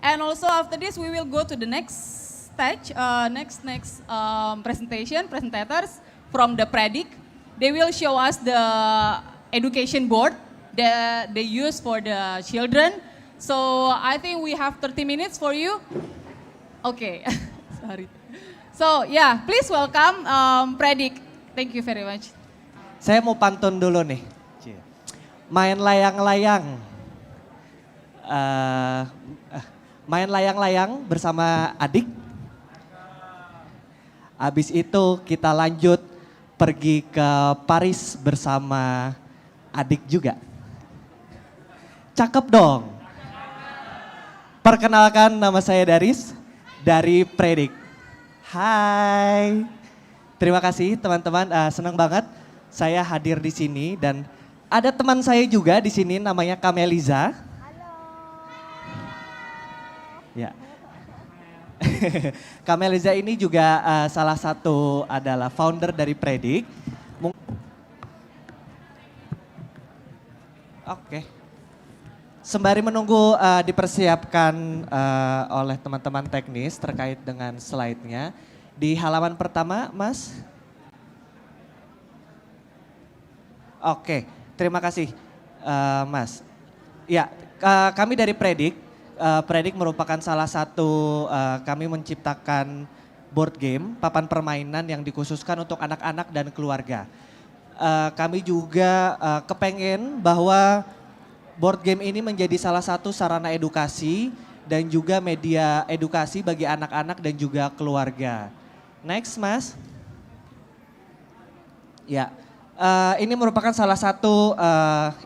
And also after this, we will go to the next stage, next presentators from the Predic. They will show us the education board that they use for the children. So I think we have 30 minutes for you. Okay, sorry. So yeah, please welcome Predic. Thank you very much. Saya mau pantun dulu nih. Main layang-layang. Main layang-layang bersama adik. Habis itu kita lanjut pergi ke Paris bersama adik juga. Cakep dong. Perkenalkan, nama saya Daris dari Predic. Hai. Terima kasih teman-teman, senang banget saya hadir di sini dan ada teman saya juga di sini namanya Kameliza. Ya. Kameliza ini juga salah satu adalah founder dari Predic. Oke. Sembari menunggu dipersiapkan oleh teman-teman teknis terkait dengan slide-nya. Di halaman pertama, Mas. Oke, terima kasih Mas. Ya, kami dari Predic. Predic merupakan salah satu kami menciptakan board game, papan permainan yang dikhususkan untuk anak-anak dan keluarga. Kami juga kepengen bahwa board game ini menjadi salah satu sarana edukasi dan juga media edukasi bagi anak-anak dan juga keluarga. Next, Mas. Ya, ini merupakan salah satu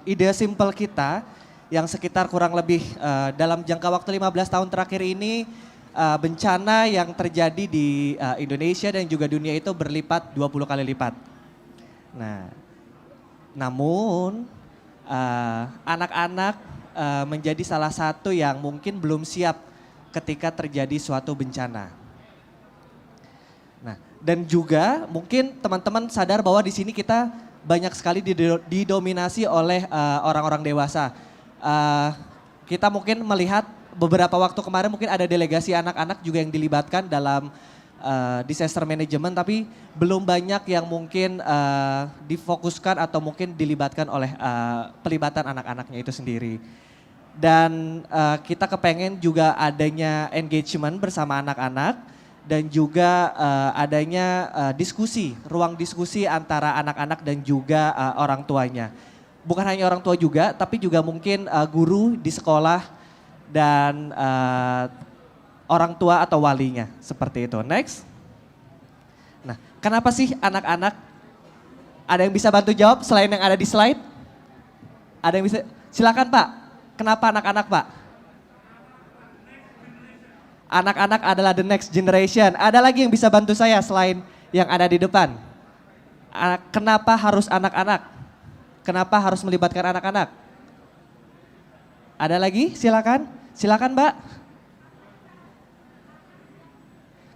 ide simple kita yang sekitar kurang lebih dalam jangka waktu 15 tahun terakhir ini bencana yang terjadi di Indonesia dan juga dunia itu berlipat 20 kali lipat. Nah, namun anak-anak menjadi salah satu yang mungkin belum siap ketika terjadi suatu bencana. Nah, dan juga mungkin teman-teman sadar bahwa di sini kita banyak sekali didominasi oleh orang-orang dewasa. Kita mungkin melihat beberapa waktu kemarin mungkin ada delegasi anak-anak juga yang dilibatkan dalam disaster management, tapi belum banyak yang mungkin difokuskan atau mungkin dilibatkan oleh pelibatan anak-anaknya itu sendiri. Dan kita kepengen juga adanya engagement bersama anak-anak dan juga adanya diskusi, ruang diskusi antara anak-anak dan juga orang tuanya. Bukan hanya orang tua juga, tapi juga mungkin guru di sekolah dan orang tua atau walinya, seperti itu. Next. Nah, kenapa sih anak-anak? Ada yang bisa bantu jawab selain yang ada di slide? Ada yang bisa? Silakan Pak. Kenapa anak-anak Pak? Anak-anak adalah the next generation. Ada lagi yang bisa bantu saya selain yang ada di depan? Kenapa harus anak-anak? Kenapa harus melibatkan anak-anak? Ada lagi? Silakan. Silakan Mbak.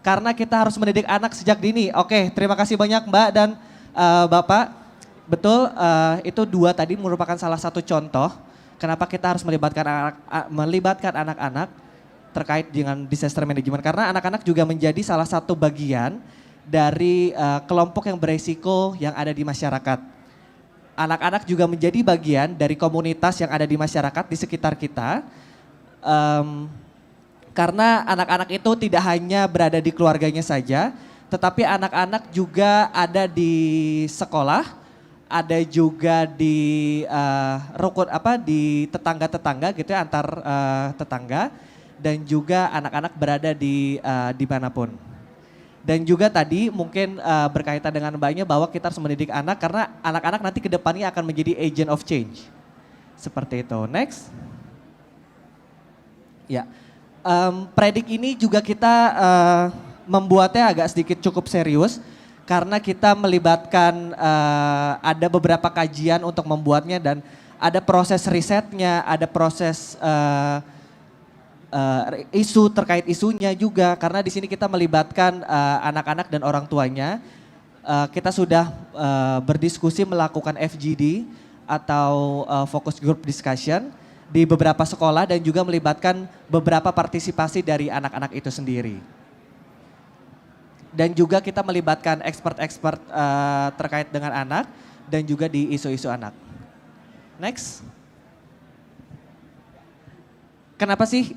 Karena kita harus mendidik anak sejak dini. Oke, terima kasih banyak Mbak dan Bapak. Betul, itu dua tadi merupakan salah satu contoh kenapa kita harus melibatkan anak-anak terkait dengan disaster management. Karena anak-anak juga menjadi salah satu bagian dari kelompok yang beresiko yang ada di masyarakat. Anak-anak juga menjadi bagian dari komunitas yang ada di masyarakat di sekitar kita. Karena anak-anak itu tidak hanya berada di keluarganya saja, tetapi anak-anak juga ada di sekolah, ada juga di di tetangga-tetangga gitu ya, antar tetangga, dan juga anak-anak berada di manapun. Dan juga tadi mungkin berkaitan dengan Mbaknya bahwa kita harus mendidik anak karena anak-anak nanti ke depannya akan menjadi agent of change. Seperti itu. Next. Ya, Predic ini juga kita membuatnya agak sedikit cukup serius karena kita melibatkan ada beberapa kajian untuk membuatnya dan ada proses risetnya, ada proses isu terkait isunya juga karena di sini kita melibatkan anak-anak dan orang tuanya. Kita sudah berdiskusi melakukan FGD atau focus group discussion di beberapa sekolah dan juga melibatkan beberapa partisipasi dari anak-anak itu sendiri. Dan juga kita melibatkan expert-expert terkait dengan anak dan juga di isu-isu anak. Next. Kenapa sih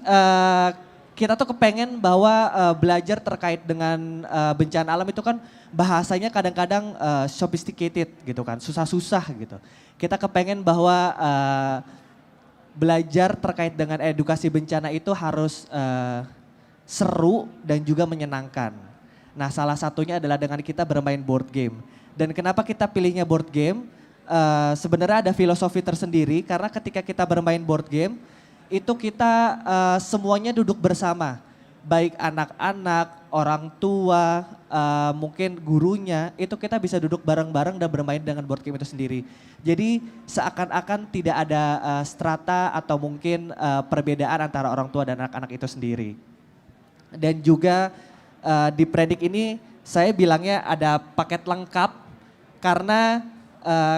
kita tuh kepengen bahwa belajar terkait dengan bencana alam itu kan bahasanya kadang-kadang sophisticated gitu kan, susah-susah gitu. Kita kepengen bahwa belajar terkait dengan edukasi bencana itu harus seru dan juga menyenangkan. Nah, salah satunya adalah dengan kita bermain board game. Dan kenapa kita pilihnya board game? Sebenarnya ada filosofi tersendiri karena ketika kita bermain board game itu kita semuanya duduk bersama. Baik anak-anak, orang tua, mungkin gurunya, itu kita bisa duduk bareng-bareng dan bermain dengan board game itu sendiri. Jadi seakan-akan tidak ada strata atau mungkin perbedaan antara orang tua dan anak-anak itu sendiri. Dan juga di Predik ini saya bilangnya ada paket lengkap karena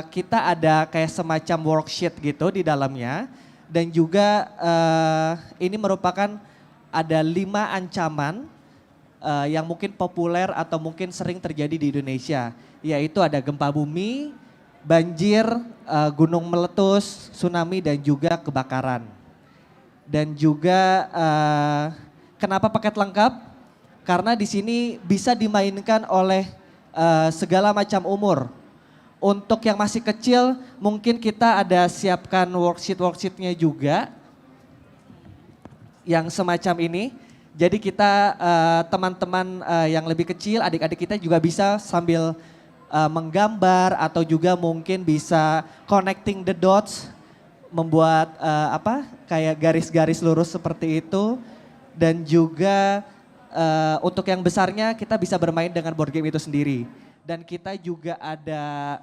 kita ada kayak semacam worksheet gitu di dalamnya. Dan juga ini merupakan ada 5 ancaman yang mungkin populer atau mungkin sering terjadi di Indonesia. Yaitu ada gempa bumi, banjir, gunung meletus, tsunami dan juga kebakaran. Dan juga kenapa paket lengkap? Karena di sini bisa dimainkan oleh segala macam umur. Untuk yang masih kecil mungkin kita ada siapkan worksheet-worksheetnya juga. Yang semacam ini. Jadi kita teman-teman yang lebih kecil, adik-adik kita juga bisa sambil menggambar atau juga mungkin bisa connecting the dots. Membuat kayak garis-garis lurus seperti itu. Dan juga untuk yang besarnya kita bisa bermain dengan board game itu sendiri. Dan kita juga ada